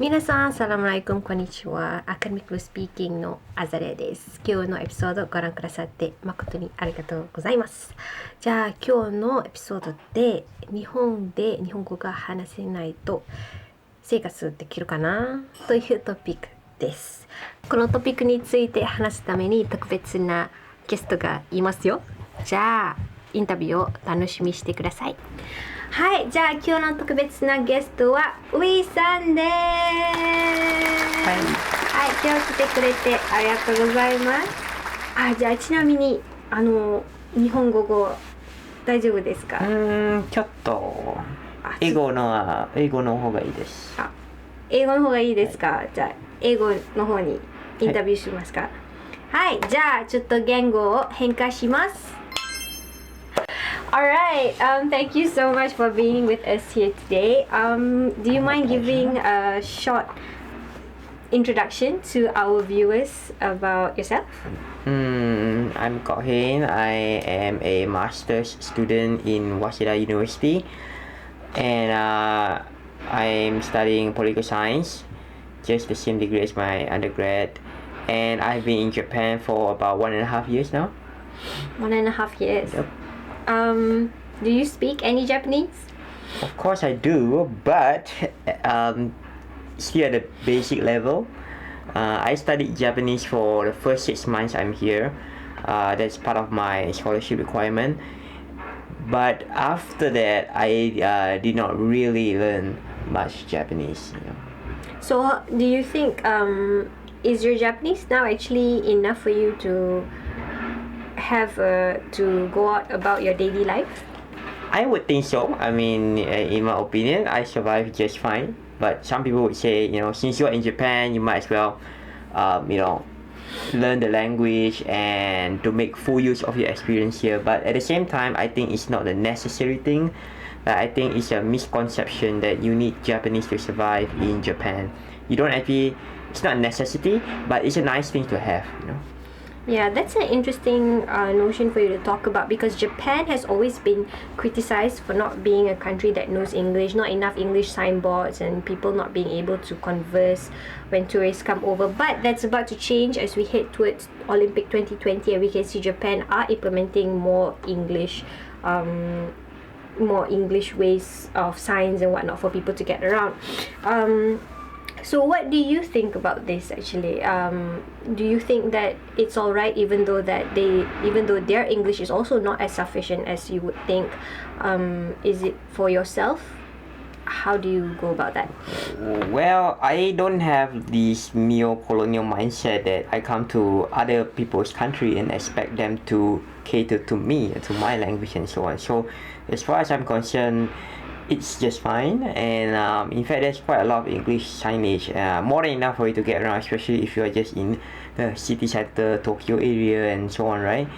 皆さん、アサラムアライクム、こんにちは。Academically Speaking のアザレです。今日のエピソードをご覧くださって誠にありがとうございます。じゃあ今日のエピソードで日本語が話せないと生活できるかなというトピックです。このトピックについて話すために特別なゲストがいますよ。じゃあインタビューを楽しみにしてください。はい、じゃあ今日の特別なゲストはウィさんです。はい、今日来てくれてありがとうございます。じゃあちなみに日本語大丈夫ですか？ちょっと英語の方がいいです。英語の方がいいですか？はい、じゃあ英語の方にインタビューしますか？はい、じゃあちょっと言語を変化します。Alright, thank you so much for being with us here today. Do you mind giving a short introduction to our viewers about yourself? I'm Kohin. I am a master's student in Waseda University, and I'm studying political science, just the same degree as my undergrad. And I've been in Japan for about 1.5 years now. 1.5 years. Yep. Do you speak any Japanese? Of course I do, but still at the basic level. I studied Japanese for the first 6 months I'm here. That's part of my scholarship requirement. But after that, I did not really learn much Japanese. So do you think is your Japanese now actually enough for you to have to go out about your daily life? I would think so. I mean, in my opinion, I survived just fine. But some people would say, since you're in Japan, you might as well, learn the language and to make full use of your experience here. But at the same time, I think it's not a necessary thing. I think it's a misconception that you need Japanese to survive in Japan. You don't actually, it's not a necessity, but it's a nice thing to have, Yeah, that's an interesting notion for you to talk about, because Japan has always been criticized for not being a country that knows English, not enough English signboards, and people not being able to converse when tourists come over. But that's about to change as we head towards Olympic 2020, and we can see Japan are implementing more English ways of signs and whatnot for people to get around. So what do you think about this actually? Do you think that it's alright even though their English is also not as sufficient as you would think? Is it for yourself? How do you go about that? Well, I don't have this neo-colonial mindset that I come to other people's country and expect them to cater to me, to my language and so on. So as far as I'm concerned, it's just fine, and in fact there's quite a lot of English signage, more than enough for you to get around, especially if you are just in the city center, Tokyo area and so on, right?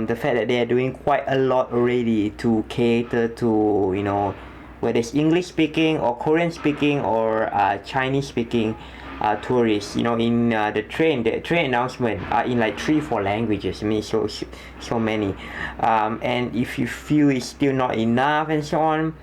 The fact that they are doing quite a lot already to cater to, whether it's English speaking or Korean speaking or Chinese speaking tourists, in the train announcement are in like 3-4 languages. I mean, so many, and if you feel it's still not enough and so on,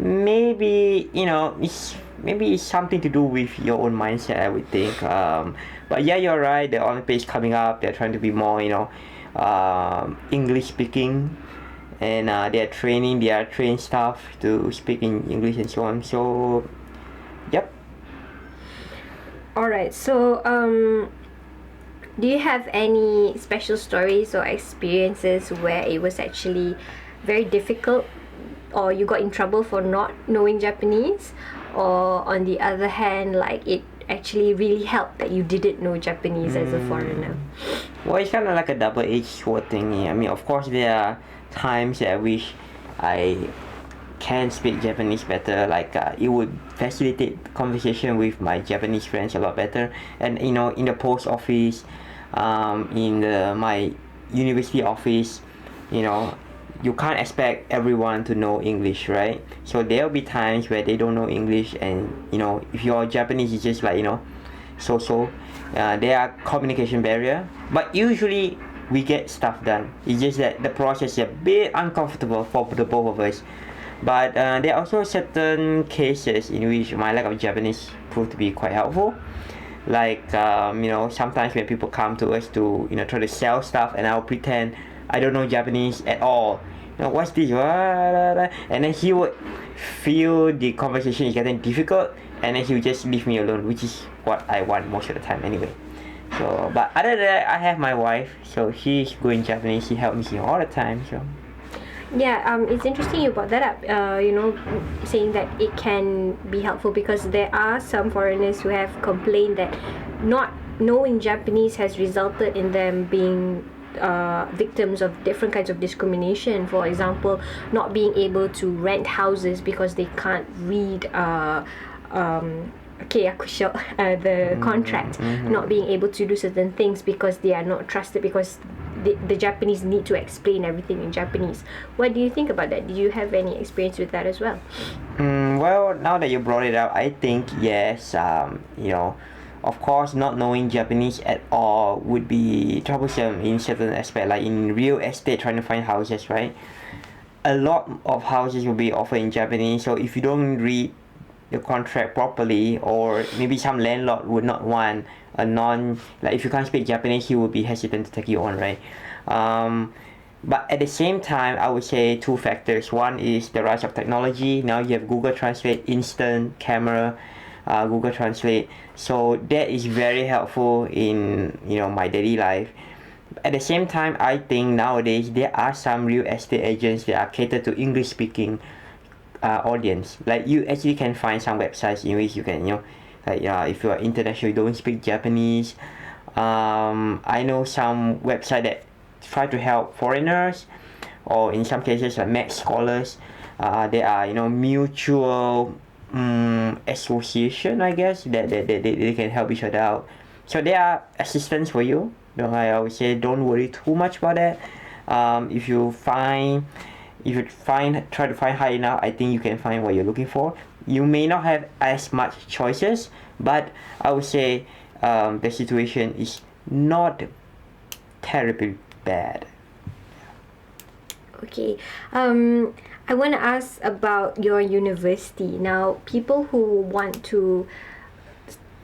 maybe it's something to do with your own mindset, I would think. But yeah, you're right, the Olympics coming up, they're trying to be more English speaking, and they're training staff to speak in English and so on. So yep. Alright, so do you have any special stories or experiences where it was actually very difficult, or you got in trouble for not knowing Japanese, or on the other hand, like it actually really helped that you didn't know Japanese as a foreigner? Well, it's kind of like a double-edged sword thing. I mean, of course, there are times that I wish I can speak Japanese better, like it would facilitate conversation with my Japanese friends a lot better. And in the post office, in my university office, you can't expect everyone to know English, right? So there'll be times where they don't know English, and if you're Japanese, it's just like so there are communication barrier, but usually we get stuff done. It's just that the process is a bit uncomfortable for the both of us. But there are also certain cases in which my lack of Japanese proved to be quite helpful. Like sometimes when people come to us to try to sell stuff, and I'll pretend I don't know Japanese at all. What's this? And then he would feel the conversation is getting difficult, and then he would just leave me alone, which is what I want most of the time anyway. So, but other than that, I have my wife, so she's good in Japanese. She helps me all the time. So. Yeah, it's interesting you brought that up, saying that it can be helpful, because there are some foreigners who have complained that not knowing Japanese has resulted in them being victims of different kinds of discrimination. For example, not being able to rent houses because they can't read the contract, not being able to do certain things because they are not trusted, because the Japanese need to explain everything in Japanese. What do you think about that? Do you have any experience with that as well? Well, now that you brought it up, I think yes. Of course, not knowing Japanese at all would be troublesome in certain aspects, like in real estate, trying to find houses, right? A lot of houses will be offered in Japanese, so if you don't read the contract properly, or maybe some landlord would not want like if you can't speak Japanese, he would be hesitant to take you on, right? But at the same time, I would say two factors. One is the rise of technology. Now you have Google Translate, instant camera, Google Translate, so that is very helpful in my daily life. At the same time, I think nowadays there are some real estate agents that are catered to English speaking audience. Like you actually can find some websites in which you can if you are international, you don't speak Japanese. I know some website that try to help foreigners, or in some cases like Mac scholars. There are mutual association, I guess, that they can help each other out. So there are assistance for you. I would say don't worry too much about that. If you try to find high enough, I think you can find what you're looking for. You may not have as much choices, but I would say the situation is not terribly bad. Okay. I want to ask about your university. Now, people who want to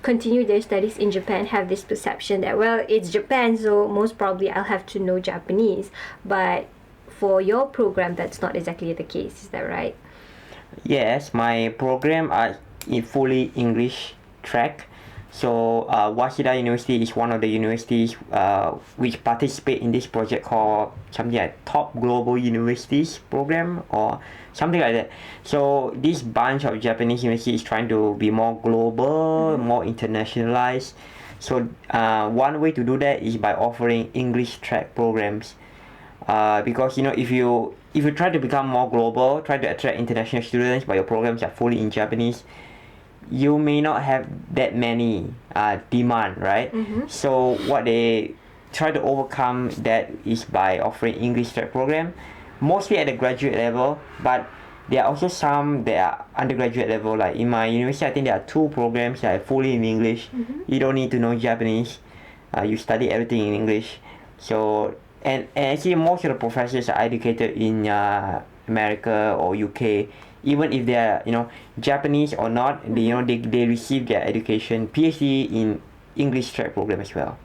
continue their studies in Japan have this perception that, well, it's Japan, so most probably I'll have to know Japanese. But for your program, that's not exactly the case. Is that right? Yes, my program are in fully English track. So Waseda University is one of the universities which participate in this project called something like Top Global Universities program or something like that. So this bunch of Japanese universities is trying to be more global, more internationalized. So one way to do that is by offering English track programs. Because if you try to become more global, try to attract international students, but your programs are fully in Japanese, you may not have that many demand, right? So what they try to overcome that is by offering English track program, mostly at the graduate level, but there are also some that are undergraduate level. Like in my university, I think there are 2 programs that are fully in English. You don't need to know Japanese. You study everything in English. So and actually most of the professors are educated in America or UK. Even if they are Japanese or not, they receive their education PhD in English track program as well.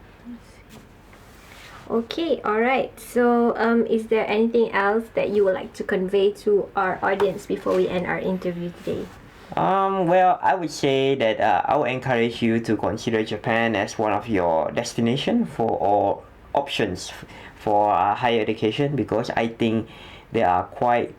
Okay, alright. So is there anything else that you would like to convey to our audience before we end our interview today? Well, I would say that I would encourage you to consider Japan as one of your destination for or options for higher education, because I think there are quite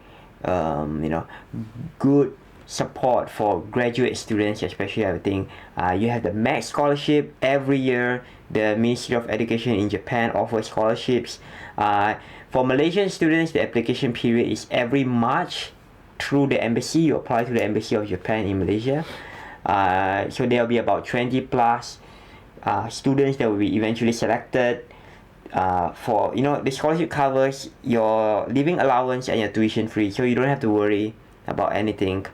good support for graduate students, especially. I think you have the Mac scholarship every year. The Ministry of Education in Japan offers scholarships. For Malaysian students, the application period is every March. Through the embassy, you apply to the embassy of Japan in Malaysia. So there will be about 20 plus students that will be eventually selected. For the scholarship covers your living allowance and your tuition free, so you don't have to worry about anything.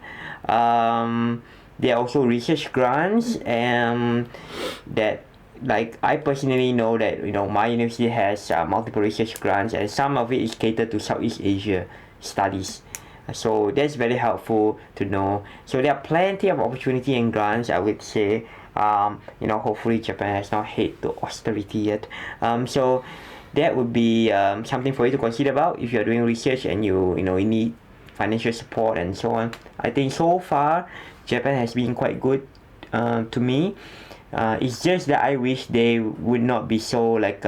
There are also research grants that, like, I personally know that my university has multiple research grants, and some of it is catered to Southeast Asia studies. So that's very helpful to know. So there are plenty of opportunity and grants, I would say. Hopefully Japan has not hit the austerity yet. So that would be something for you to consider about if you're doing research and you need financial support and so on. I think so far Japan has been quite good to me. It's just that I wish they would not be so like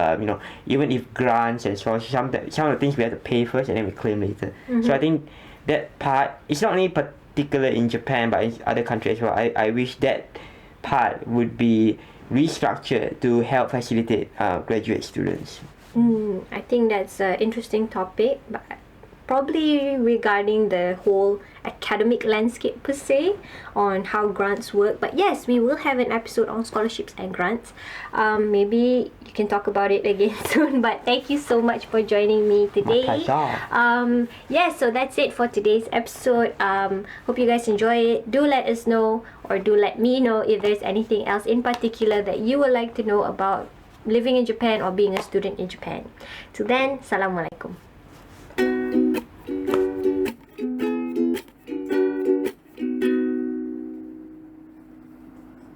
even if grants and so on, some of the things we have to pay first and then we claim later. So I think that part, it's not only particular in Japan but in other countries as well. I wish that part would be restructured to help facilitate graduate students. I think that's an interesting topic, but probably regarding the whole academic landscape per se, on how grants work. But yes, we will have an episode on scholarships and grants. Maybe you can talk about it again soon. But thank you so much for joining me today. So that's it for today's episode. Hope you guys enjoy it. Do let us know, or do let me know if there's anything else in particular that you would like to know about living in Japan or being a student in Japan. Till then, Assalamualaikum.